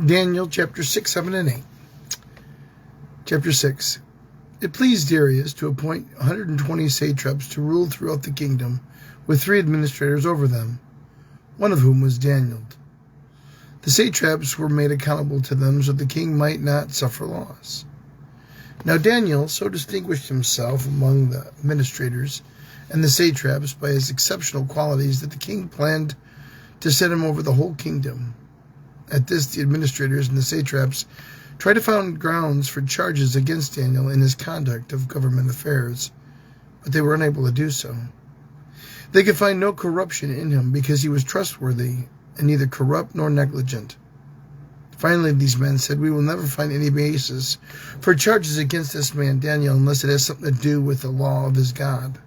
Daniel chapter 6, 7, and 8. Chapter 6. It pleased Darius to appoint 120 satraps to rule throughout the kingdom, with 3 administrators over them, one of whom was Daniel. The satraps were made accountable to them so the king might not suffer loss. Now Daniel so distinguished himself among the administrators and the satraps by his exceptional qualities that the king planned to set him over the whole kingdom. At this, the administrators and the satraps tried to find grounds for charges against Daniel in his conduct of government affairs, but they were unable to do so. They could find no corruption in him because he was trustworthy and neither corrupt nor negligent. Finally, these men said, "We will never find any basis for charges against this man Daniel unless it has something to do with the law of his God."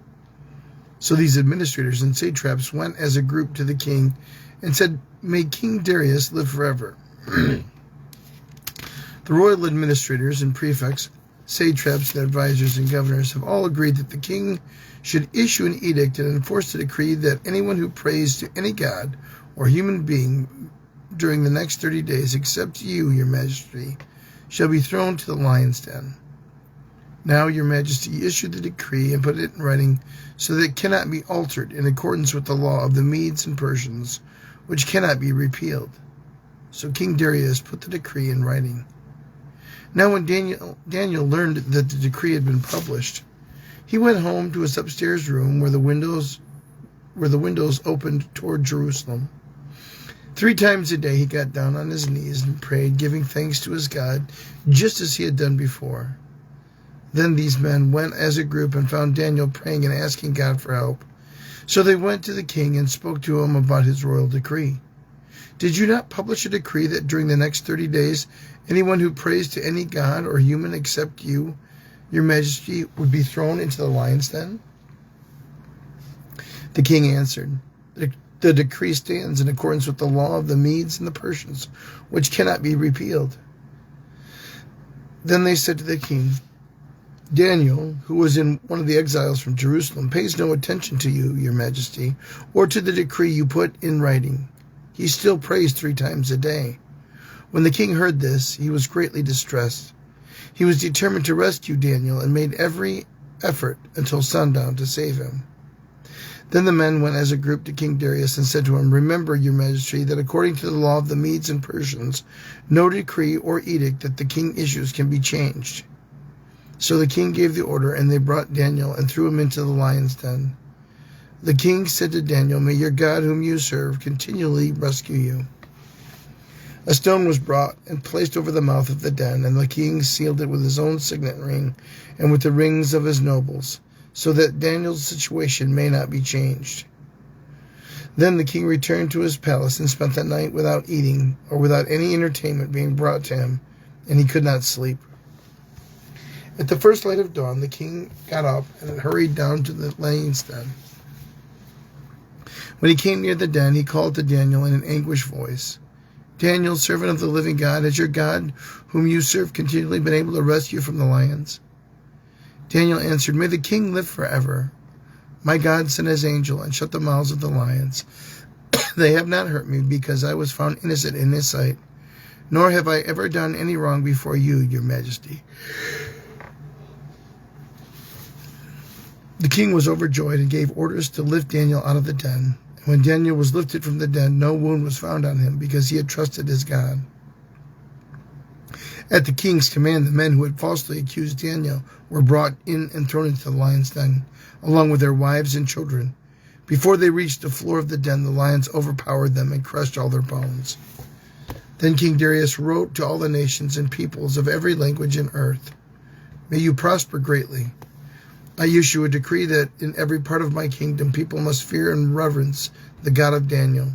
So these administrators and satraps went as a group to the king and said, "May King Darius live forever." The royal administrators and prefects, satraps and advisors and governors have all agreed that the king should issue an edict and enforce a decree that anyone who prays to any god or human being during the next 30 days, except you, your majesty, shall be thrown to the lion's den. Now, your majesty, issue the decree and put it in writing so that it cannot be altered in accordance with the law of the Medes and Persians, which cannot be repealed. So King Darius put the decree in writing. Now when Daniel learned that the decree had been published, he went home to his upstairs room where the windows opened toward Jerusalem. 3 times a day he got down on his knees and prayed, giving thanks to his God, just as he had done before. Then these men went as a group and found Daniel praying and asking God for help. So they went to the king and spoke to him about his royal decree. "Did you not publish a decree that during the next 30 days, anyone who prays to any god or human except you, your majesty, would be thrown into the lion's den?" The king answered, "The decree stands in accordance with the law of the Medes and the Persians, which cannot be repealed." Then they said to the king, "Daniel, who was in one of the exiles from Jerusalem, pays no attention to you, your majesty, or to the decree you put in writing. He still prays 3 times a day." When the king heard this, he was greatly distressed. He was determined to rescue Daniel and made every effort until sundown to save him. Then the men went as a group to King Darius and said to him, "Remember, your majesty, that according to the law of the Medes and Persians, no decree or edict that the king issues can be changed." So the king gave the order, and they brought Daniel and threw him into the lion's den. The king said to Daniel, "May your God whom you serve continually rescue you." A stone was brought and placed over the mouth of the den, and the king sealed it with his own signet ring and with the rings of his nobles, so that Daniel's situation may not be changed. Then the king returned to his palace and spent the night without eating or without any entertainment being brought to him, and he could not sleep. At the first light of dawn, the king got up and hurried down to the lion's den. When he came near the den, he called to Daniel in an anguished voice, "Daniel, servant of the living God, has your God, whom you serve, continually been able to rescue you from the lions?" Daniel answered, "May the king live forever. My God sent his angel and shut the mouths of the lions. They have not hurt me because I was found innocent in his sight, nor have I ever done any wrong before you, your majesty." The king was overjoyed and gave orders to lift Daniel out of the den. And when Daniel was lifted from the den, no wound was found on him because he had trusted his God. At the king's command, the men who had falsely accused Daniel were brought in and thrown into the lion's den, along with their wives and children. Before they reached the floor of the den, the lions overpowered them and crushed all their bones. Then King Darius wrote to all the nations and peoples of every language in earth, "May you prosper greatly. I issue a decree that in every part of my kingdom people must fear and reverence the God of Daniel.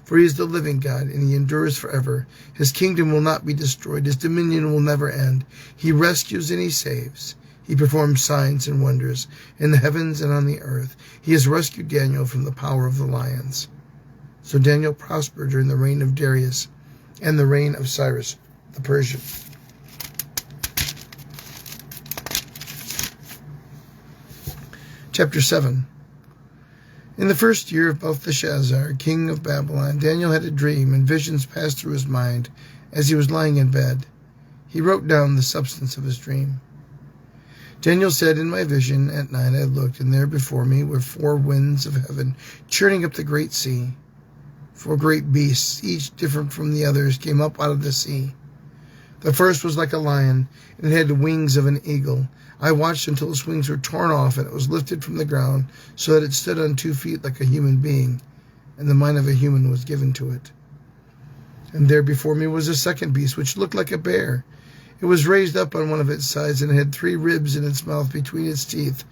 For he is the living God, and he endures forever. His kingdom will not be destroyed. His dominion will never end. He rescues and he saves. He performs signs and wonders in the heavens and on the earth. He has rescued Daniel from the power of the lions." So Daniel prospered during the reign of Darius and the reign of Cyrus the Persian. Chapter 7. In the first year of Belteshazzar, king of Babylon, Daniel had a dream, and visions passed through his mind as he was lying in bed. He wrote down the substance of his dream. Daniel said, "In my vision at night I looked, and there before me were 4 winds of heaven churning up the great sea. 4 great beasts, each different from the others, came up out of the sea. The first was like a lion, and it had the wings of an eagle. I watched until its wings were torn off, and it was lifted from the ground, so that it stood on 2 feet like a human being, and the mind of a human was given to it. And there before me was a second beast, which looked like a bear. It was raised up on one of its sides, and it had 3 ribs in its mouth between its teeth.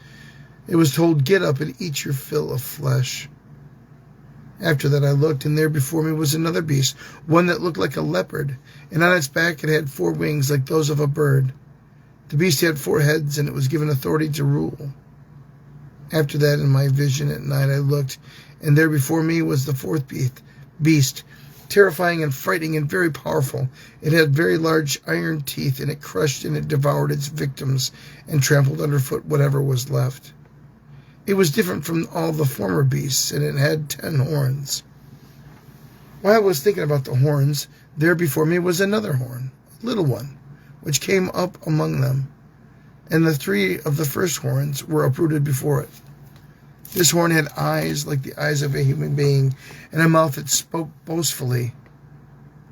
It was told, 'Get up and eat your fill of flesh.' After that I looked, and there before me was another beast, one that looked like a leopard, and on its back it had 4 wings like those of a bird. The beast had 4 heads, and it was given authority to rule. After that, in my vision at night I looked, and there before me was the 4th beast, terrifying and frightening and very powerful. It had very large iron teeth, and it crushed and it devoured its victims and trampled underfoot whatever was left. It was different from all the former beasts, and it had 10 horns. While I was thinking about the horns, there before me was another horn, a little one, which came up among them, and the 3 of the first horns were uprooted before it. This horn had eyes like the eyes of a human being, and a mouth that spoke boastfully.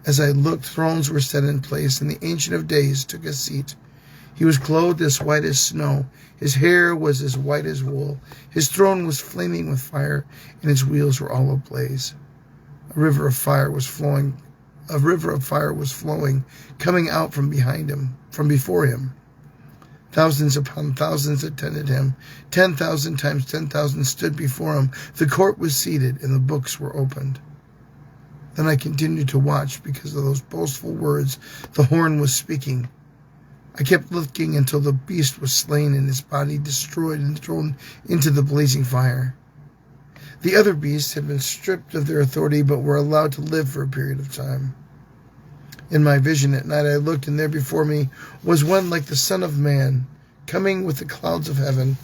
As I looked, thrones were set in place, and the Ancient of Days took a seat. He was clothed as white as snow. His hair was as white as wool. His throne was flaming with fire, and its wheels were all ablaze. A river of fire was flowing, coming out from before him. Thousands upon thousands attended him. 10,000 times 10,000 stood before him. The court was seated, and the books were opened. Then I continued to watch because of those boastful words the horn was speaking. I kept looking until the beast was slain and his body destroyed and thrown into the blazing fire. The other beasts had been stripped of their authority, but were allowed to live for a period of time. In my vision at night I looked, and there before me was one like the Son of Man, coming with the clouds of heaven.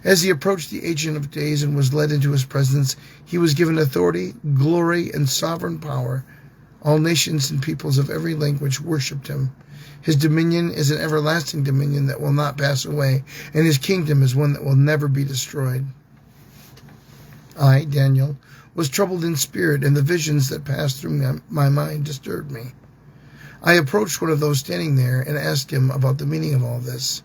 As he approached the Ancient of Days and was led into his presence, he was given authority, glory, and sovereign power. All nations and peoples of every language worshipped him. His dominion is an everlasting dominion that will not pass away, and his kingdom is one that will never be destroyed. I, Daniel, was troubled in spirit, and the visions that passed through my mind disturbed me. I approached one of those standing there and asked him about the meaning of all this.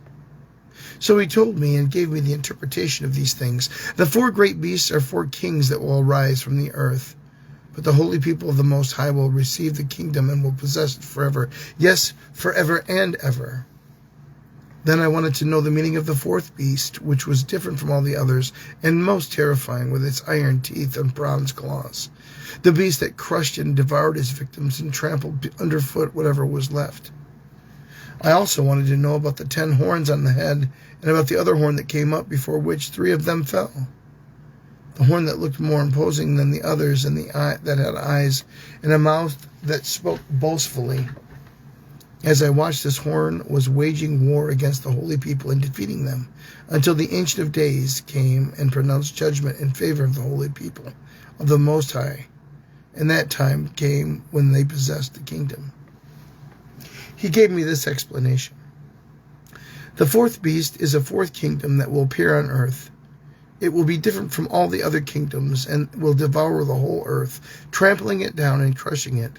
So he told me and gave me the interpretation of these things. The 4 great beasts are 4 kings that will arise from the earth. But the holy people of the Most High will receive the kingdom and will possess it forever. Yes, forever and ever. Then I wanted to know the meaning of the 4th beast, which was different from all the others and most terrifying, with its iron teeth and bronze claws. The beast that crushed and devoured his victims and trampled underfoot whatever was left. I also wanted to know about the 10 horns on the head and about the other horn that came up, before which 3 of them fell. The horn that looked more imposing than the others, and the eye that had eyes and a mouth that spoke boastfully. As I watched, this horn was waging war against the holy people and defeating them, until the Ancient of Days came and pronounced judgment in favor of the holy people of the Most High. And that time came when they possessed the kingdom. He gave me this explanation. The 4th beast is a 4th kingdom that will appear on earth. It will be different from all the other kingdoms and will devour the whole earth, trampling it down and crushing it.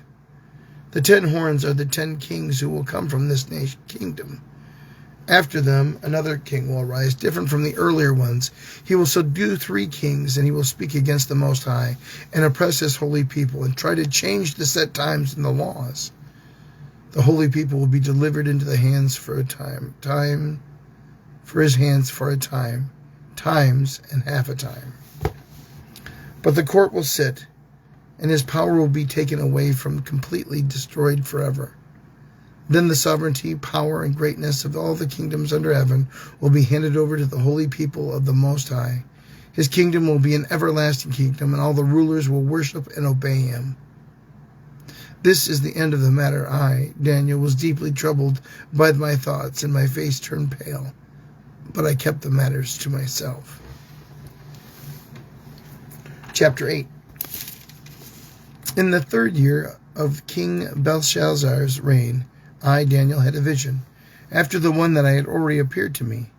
The 10 horns are the 10 kings who will come from this kingdom. After them, another king will arise, different from the earlier ones. He will subdue 3 kings, and he will speak against the Most High and oppress his holy people and try to change the set times and the laws. The holy people will be delivered into the hands for a time, times and half a time. But the court will sit, and his power will be taken away from, completely destroyed forever. Then the sovereignty, power, and greatness of all the kingdoms under heaven will be handed over to the holy people of the Most High. His kingdom will be an everlasting kingdom, and all the rulers will worship and obey him. This is the end of the matter. I, Daniel, was deeply troubled by my thoughts, and my face turned pale, but I kept the matters to myself. Chapter 8. In the 3rd year of King Belshazzar's reign, I, Daniel, had a vision, after the one that I had already appeared to me.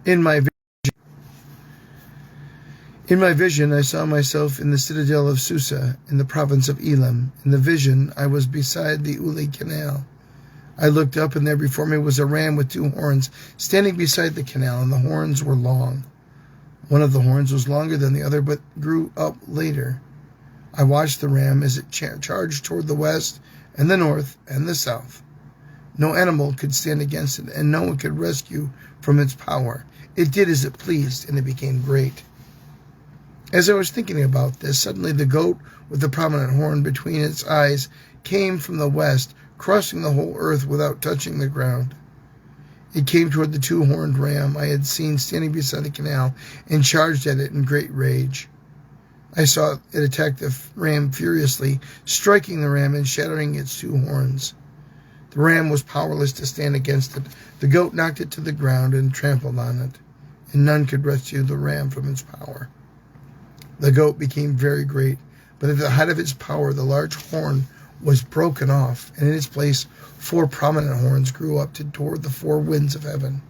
In my vision, I saw myself in the citadel of Susa, in the province of Elam. In the vision, I was beside the Uli canal. I looked up, and there before me was a ram with 2 horns, standing beside the canal, and the horns were long. One of the horns was longer than the other, but grew up later. I watched the ram as it charged toward the west and the north and the south. No animal could stand against it, and no one could rescue from its power. It did as it pleased, and it became great. As I was thinking about this, suddenly the goat with the prominent horn between its eyes came from the west, crossing the whole earth without touching the ground. It came toward the 2-horned ram I had seen standing beside the canal and charged at it in great rage. I saw it attack the ram furiously, striking the ram and shattering its 2 horns. The ram was powerless to stand against it. The goat knocked it to the ground and trampled on it, and none could rescue the ram from its power. The goat became very great, but at the height of its power the large horn was broken off, and in its place 4 prominent horns grew up toward the 4 winds of heaven.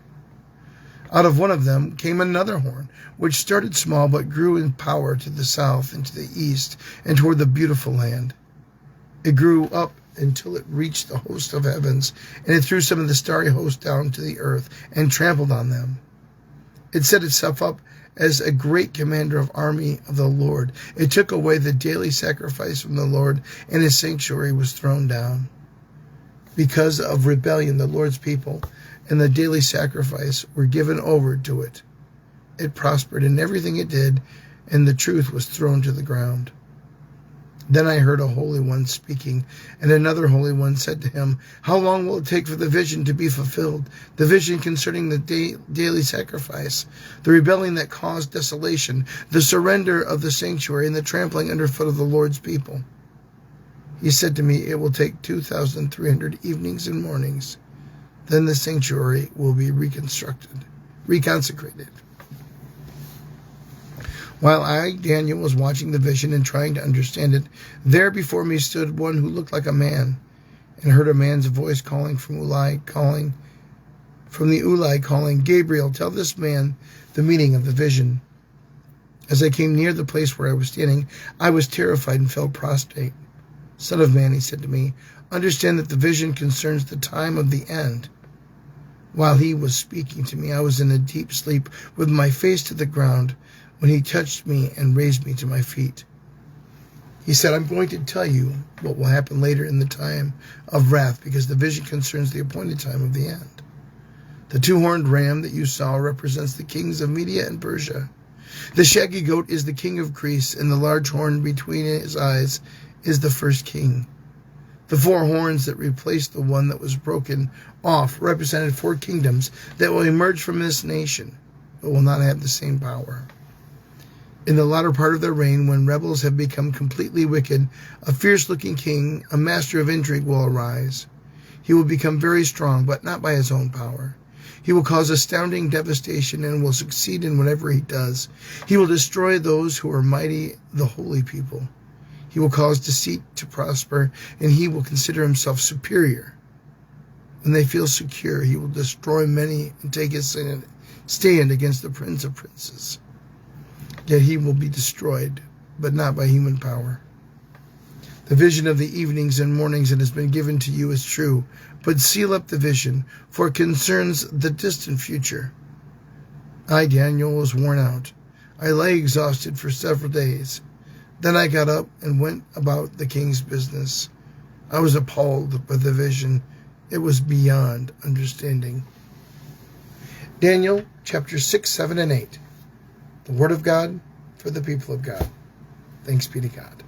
Out of one of them came another horn, which started small but grew in power to the south and to the east and toward the beautiful land. It grew up until it reached the host of heavens, and it threw some of the starry host down to the earth and trampled on them. It set itself up as a great commander of army of the Lord. It took away the daily sacrifice from the Lord, and his sanctuary was thrown down. Because of rebellion, the Lord's people and the daily sacrifice were given over to it. It prospered in everything it did, and the truth was thrown to the ground. Then I heard a holy one speaking, and another holy one said to him, "How long will it take for the vision to be fulfilled, the vision concerning the daily sacrifice, the rebellion that caused desolation, the surrender of the sanctuary, and the trampling underfoot of the Lord's people?" He said to me, "It will take 2,300 evenings and mornings. Then the sanctuary will be reconsecrated." While I, Daniel, was watching the vision and trying to understand it, there before me stood one who looked like a man, and heard a man's voice calling from the Uli, calling, "Gabriel, tell this man the meaning of the vision." As I came near the place where I was standing, I was terrified and fell prostrate. "Son of man," he said to me, "understand that the vision concerns the time of the end." While he was speaking to me, I was in a deep sleep with my face to the ground when he touched me and raised me to my feet. He said, "I'm going to tell you what will happen later in the time of wrath, because the vision concerns the appointed time of the end. The 2-horned ram that you saw represents the kings of Media and Persia. The shaggy goat is the king of Greece, and the large horn between his eyes is the first king. The 4 horns that replaced the one that was broken off represented 4 kingdoms that will emerge from this nation, but will not have the same power. In the latter part of their reign, when rebels have become completely wicked, a fierce-looking king, a master of intrigue, will arise. He will become very strong, but not by his own power. He will cause astounding devastation and will succeed in whatever he does. He will destroy those who are mighty, the holy people. He will cause deceit to prosper, and he will consider himself superior. When they feel secure, he will destroy many and take his stand against the prince of princes. Yet he will be destroyed, but not by human power. The vision of the evenings and mornings that has been given to you is true, but seal up the vision, for it concerns the distant future." I, Daniel, was worn out. I lay exhausted for several days. Then I got up and went about the king's business. I was appalled by the vision. It was beyond understanding. Daniel chapter 6, 7, and 8. The Word of God for the people of God. Thanks be to God.